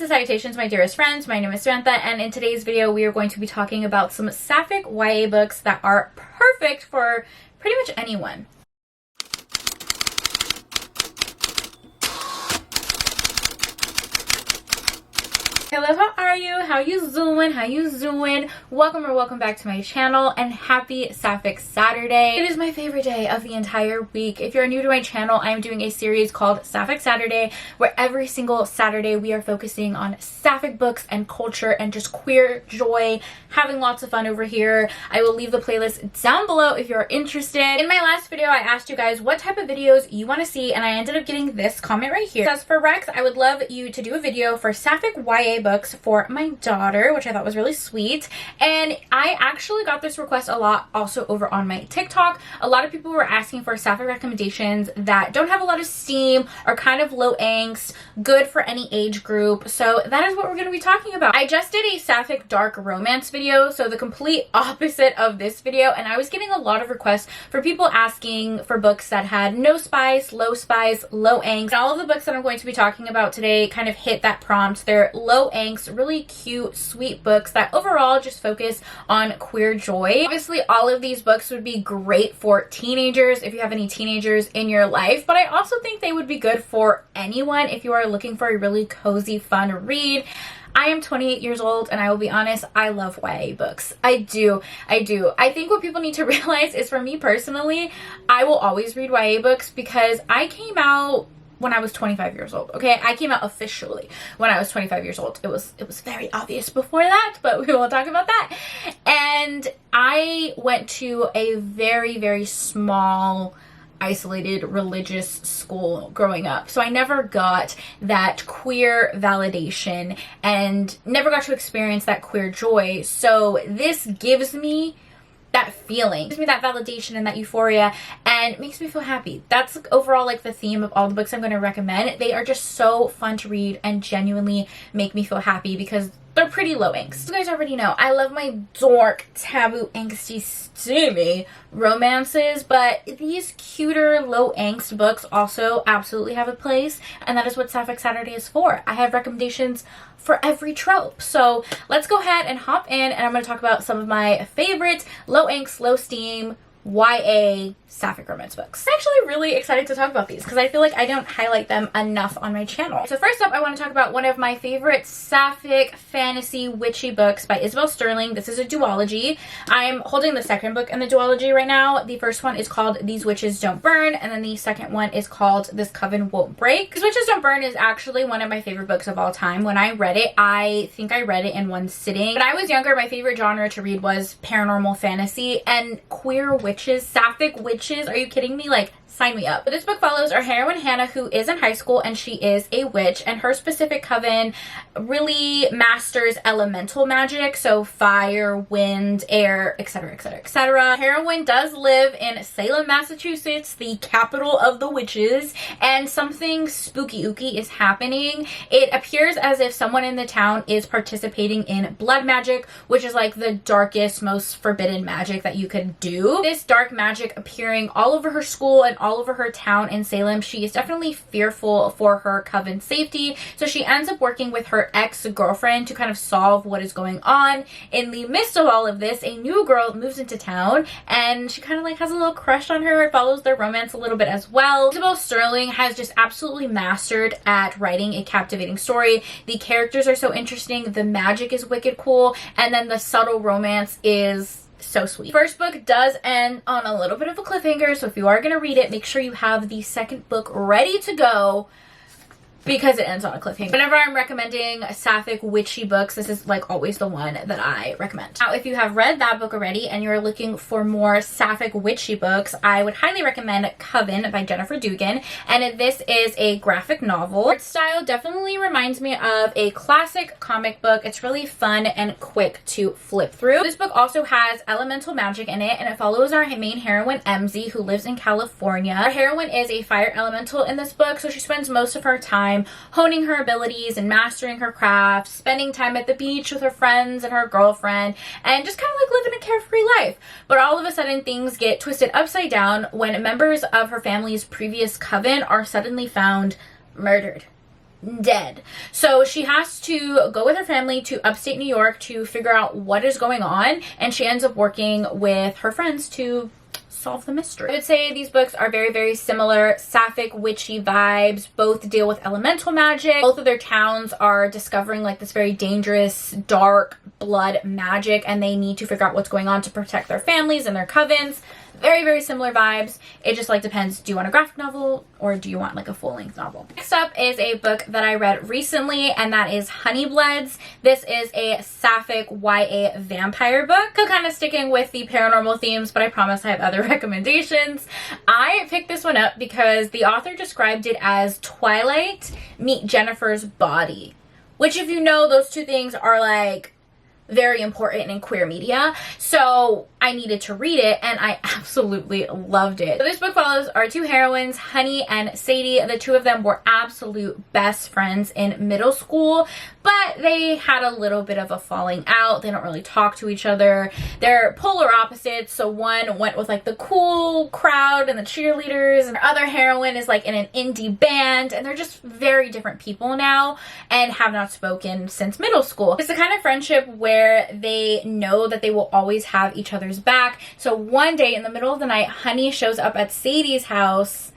to Salutations, my dearest friends. My name is Samantha, and in today's video we are going to be talking about some Sapphic YA books that are perfect for pretty much anyone. Hello, how are you? How you doing? How you doing? Welcome back to my channel, and happy Sapphic Saturday. It is my favorite day of the entire week. If you're new to my channel, I am doing a series called Sapphic Saturday, where every single Saturday we are focusing on Sapphic books and culture and just queer joy, having lots of fun over here. I will leave the playlist down below if you're interested. In my last video, I asked you guys what type of videos you want to see, and I ended up getting this comment right here. It says, for Rex, I would love you to do a video for Sapphic YA books for my daughter, which I thought was really sweet. And I actually got this request a lot also over on my TikTok. A lot of people were asking for Sapphic recommendations that don't have a lot of steam, are kind of low angst, good for any age group. So that is what we're going to be talking about. I just did a Sapphic dark romance video, so the complete opposite of this video, and I was getting a lot of requests for people asking for books that had no spice, low angst. And all of the books that I'm going to be talking about today kind of hit that prompt. They're low angst, really cute, sweet books that overall just focus on queer joy. Obviously, all of these books would be great for teenagers if you have any teenagers in your life, but I also think they would be good for anyone if you are looking for a really cozy, fun read. I am 28 years old, and I will be honest, I love YA books. I do. I think what people need to realize is, for me personally, I will always read YA books because I came out when I was 25 years old. Okay, I came out officially when I was 25 years old. It was very obvious before that, but we won't talk about that. And I went to a very small, isolated religious school growing up, so I never got that queer validation and never got to experience that queer joy. So this gives me that feeling, gives me that validation and that euphoria, and makes me feel happy. That's overall like the theme of all the books I'm going to recommend. They are just so fun to read and genuinely make me feel happy because they're pretty low angst. You guys already know I love my dark, taboo, angsty, steamy romances, but these cuter, low angst books also absolutely have a place, and that is what Sapphic Saturday is for. I have recommendations for every trope. So let's go ahead and hop in, and I'm going to talk about some of my favorite low angst, low steam YA Sapphic romance books. I'm actually really excited to talk about these because I feel like I don't highlight them enough on my channel. So first up, I want to talk about one of my favorite Sapphic fantasy witchy books by Isabel Sterling. This is a duology. I'm holding the second book in the duology right now. The first one is called These Witches Don't Burn, and then the second one is called This Coven Won't Break. These Witches Don't Burn is actually one of my favorite books of all time. When I read it, I think I read it in one sitting. When I was younger, my favorite genre to read was paranormal fantasy and queer witches, Sapphic witches. Are you kidding me? Like, sign me up. But this book follows our heroine Hannah, who is in high school, and she is a witch, and her specific coven really masters elemental magic, so fire, wind, air, etc. Heroine does live in Salem, Massachusetts, the capital of the witches, and something spooky-ooky is happening. It appears as if someone in the town is participating in blood magic, which is like the darkest, most forbidden magic that you could do. This dark magic appearing all over her school and all over her town in Salem, she is definitely fearful for her coven's safety, so she ends up working with her ex-girlfriend to kind of solve what is going on. In the midst of all of this, a new girl moves into town, and she kind of like has a little crush on her. It follows their romance a little bit as well. Isabel Sterling has just absolutely mastered at writing a captivating story. The characters are so interesting, the magic is wicked cool, and then the subtle romance is so sweet. First book does end on a little bit of a cliffhanger, so if you are going to read it, make sure you have the second book ready to go because it ends on a cliffhanger. Whenever I'm recommending Sapphic witchy books, this is like always the one that I recommend. Now, if you have read that book already and you're looking for more Sapphic witchy books, I would highly recommend Coven by Jennifer Dugan, and this is a graphic novel. Art style definitely reminds me of a classic comic book. It's really fun and quick to flip through. This book also has elemental magic in it, and it follows our main heroine, MZ, who lives in California. Our heroine is a fire elemental in this book, so she spends most of her time honing her abilities and mastering her craft, spending time at the beach with her friends and her girlfriend, and just kind of like living a carefree life. But all of a sudden things get twisted upside down when members of her family's previous coven are suddenly found murdered. dead. So she has to go with her family to upstate New York to figure out what is going on, and she ends up working with her friends to solve the mystery. I would say these books are very, very similar. Sapphic, witchy vibes. Both deal with elemental magic. Both of their towns are discovering like this very dangerous, dark blood magic, and they need to figure out what's going on to protect their families and their covens. Very, very similar vibes. It just like depends. Do you want a graphic novel or do you want like a full-length novel? Next up is a book that I read recently, and that is Honeybloods. This is a Sapphic YA vampire book. So kind of sticking with the paranormal themes, but I promise I have other recommendations. I picked this one up because the author described it as Twilight meet Jennifer's Body, which, if you know, those two things are like very important in queer media. So I needed to read it, and I absolutely loved it. So this book follows our two heroines, Honey and Sadie. The two of them were absolute best friends in middle school, but they had a little bit of a falling out. They don't really talk to each other. They're polar opposites. So one went with like the cool crowd and the cheerleaders, and the other heroine is like in an indie band, and they're just very different people now and have not spoken since middle school. It's the kind of friendship where they know that they will always have each other's back. So one day in the middle of the night, Honey shows up at Sadie's house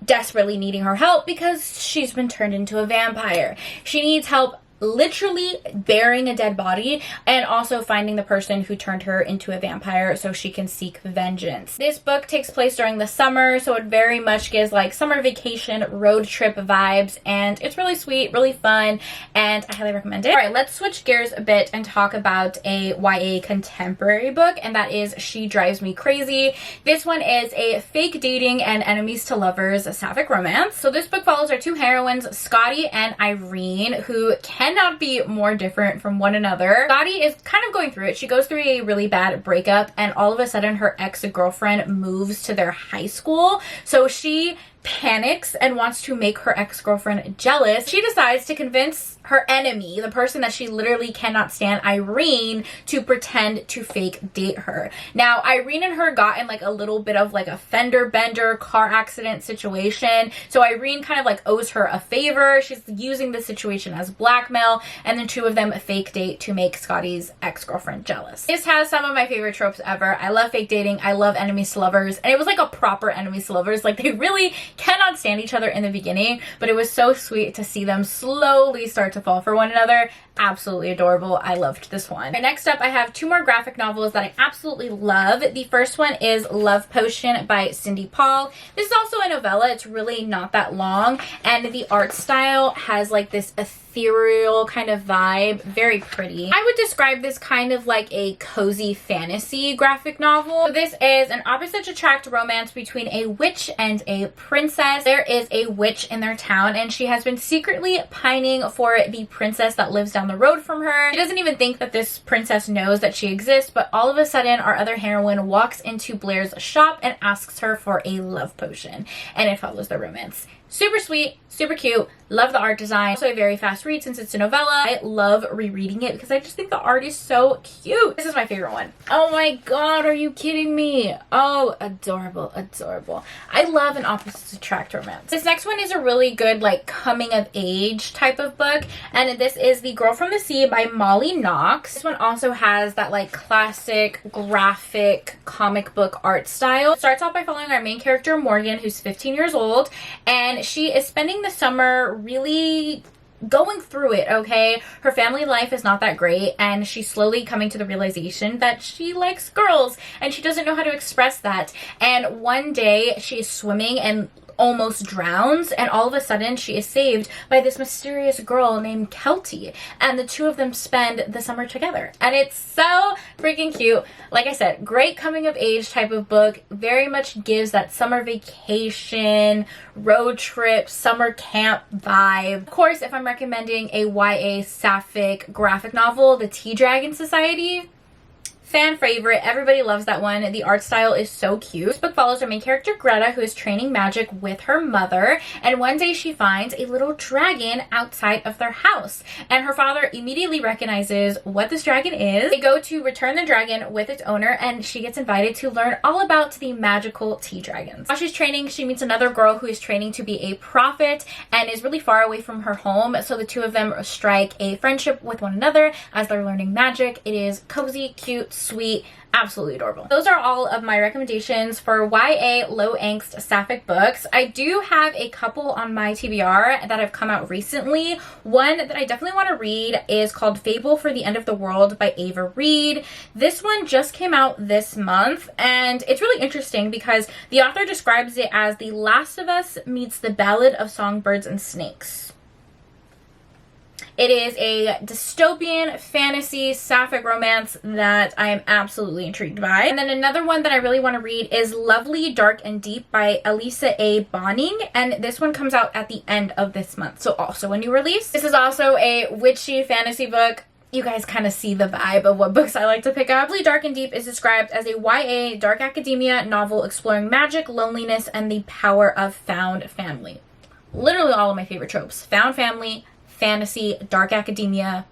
desperately needing her help because she's been turned into a vampire. She needs help literally burying a dead body and also finding the person who turned her into a vampire so she can seek vengeance. This book takes place during the summer, so it very much gives like summer vacation road trip vibes, and it's really sweet, really fun, and I highly recommend it. All right, let's switch gears a bit and talk about a YA contemporary book, and that is She Drives Me Crazy. This one is a fake dating and enemies to lovers sapphic romance. So this book follows our two heroines, Scotty and Irene, who cannot be more different from one another. Scotty is kind of going through it. She goes through a really bad breakup, and all of a sudden her ex-girlfriend moves to their high school. So she panics and wants to make her ex-girlfriend jealous. She decides to convince her enemy, the person that she literally cannot stand, Irene, to pretend to fake date her. Now, Irene and her got in like a little bit of like a fender bender car accident situation. So Irene kind of like owes her a favor. She's using the situation as blackmail, and the two of them fake date to make Scotty's ex-girlfriend jealous. This has some of my favorite tropes ever. I love fake dating. I love enemies to lovers, and it was like a proper enemies to lovers. Like they really cannot stand each other in the beginning, but it was so sweet to see them slowly start to fall for one another. Absolutely adorable. I loved this one. Right, next up, I have two more graphic novels that I absolutely love. The first one is Love Potion by Cindy Paul. This is also a novella. It's really not that long, and the art style has like this ethereal kind of vibe. Very pretty. I would describe this kind of like a cozy fantasy graphic novel. So this is an opposites attract romance between a witch and a princess. There is a witch in their town, and she has been secretly pining for the princess that lives down the road from her. She doesn't even think that this princess knows that she exists, but all of a sudden our other heroine walks into Blair's shop and asks her for a love potion, and it follows their romance. Super sweet, super cute. Love the art design. Also a very fast read since it's a novella. I love rereading it because I just think the art is so cute. This is my favorite one. Oh my god, are you kidding me? Oh, adorable, adorable. I love an opposites attract romance. This next one is a really good like coming of age type of book, and this is The Girl from the Sea by Molly Knox. This one also has that like classic graphic comic book art style. It starts off by following our main character Morgan, who's 15 years old, and she is spending the summer really going through it, okay? Her family life is not that great, and she's slowly coming to the realization that she likes girls, and she doesn't know how to express that. And one day she is swimming and almost drowns, and all of a sudden she is saved by this mysterious girl named Kelty, and the two of them spend the summer together, and it's so freaking cute. Like I said, great coming of age type of book. Very much gives that summer vacation, road trip, summer camp vibe. Of course, if I'm recommending a YA sapphic graphic novel, The Tea Dragon Society, Fan favorite. Everybody loves that one. The art style is so cute. This book follows our main character Greta, who is training magic with her mother, and one day she finds a little dragon outside of their house, and her father immediately recognizes what this dragon is. They go to return the dragon with its owner, and she gets invited to learn all about the magical tea dragons. While she's training, she meets another girl who is training to be a prophet and is really far away from her home, so the two of them strike a friendship with one another as they're learning magic. It is cozy, cute, sweet, absolutely adorable. Those are all of my recommendations for YA low angst sapphic books. I do have a couple on my TBR that have come out recently. One that I definitely want to read is called Fable for the End of the World by Ava Reed. This one just came out this month, and it's really interesting because the author describes it as The Last of Us meets the Ballad of Songbirds and Snakes. It is a dystopian fantasy sapphic romance that I am absolutely intrigued by. And then another one that I really want to read is Lovely, Dark, and Deep by Elisa A. Bonning. And this one comes out at the end of this month, so also a new release. This is also a witchy fantasy book. You guys kind of see the vibe of what books I like to pick up. Lovely, Dark, and Deep is described as a YA dark academia novel exploring magic, loneliness, and the power of found family. Literally all of my favorite tropes. Found family, fantasy, dark academia,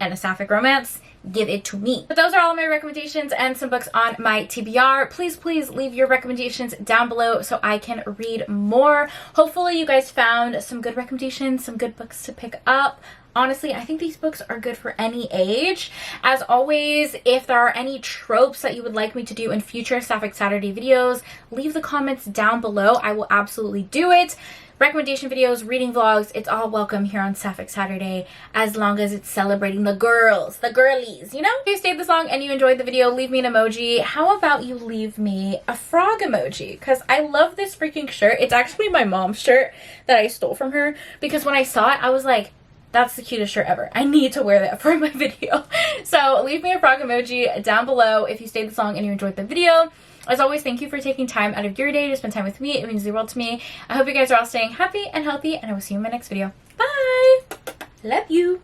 and a sapphic romance. Give it to me. But those are all of my recommendations and some books on my TBR. Please leave your recommendations down below so I can read more. Hopefully you guys found some good recommendations, some good books to pick up. Honestly, I think these books are good for any age. As always, if there are any tropes that you would like me to do in future Sapphic Saturday videos, leave the comments down below. I will absolutely do it. Recommendation videos, reading vlogs, it's all welcome here on Sapphic Saturday, as long as it's celebrating the girls, the girlies, you know? If you stayed this long and you enjoyed the video, leave me an emoji. How about you leave me a frog emoji? Because I love this freaking shirt. It's actually my mom's shirt that I stole from her, because when I saw it, I was like, that's the cutest shirt ever. I need to wear that for my video. So leave me a frog emoji down below if you stayed this long and you enjoyed the video. As always, thank you for taking time out of your day to spend time with me. It means the world to me. I hope you guys are all staying happy and healthy, and I will see you in my next video. Bye! Love you!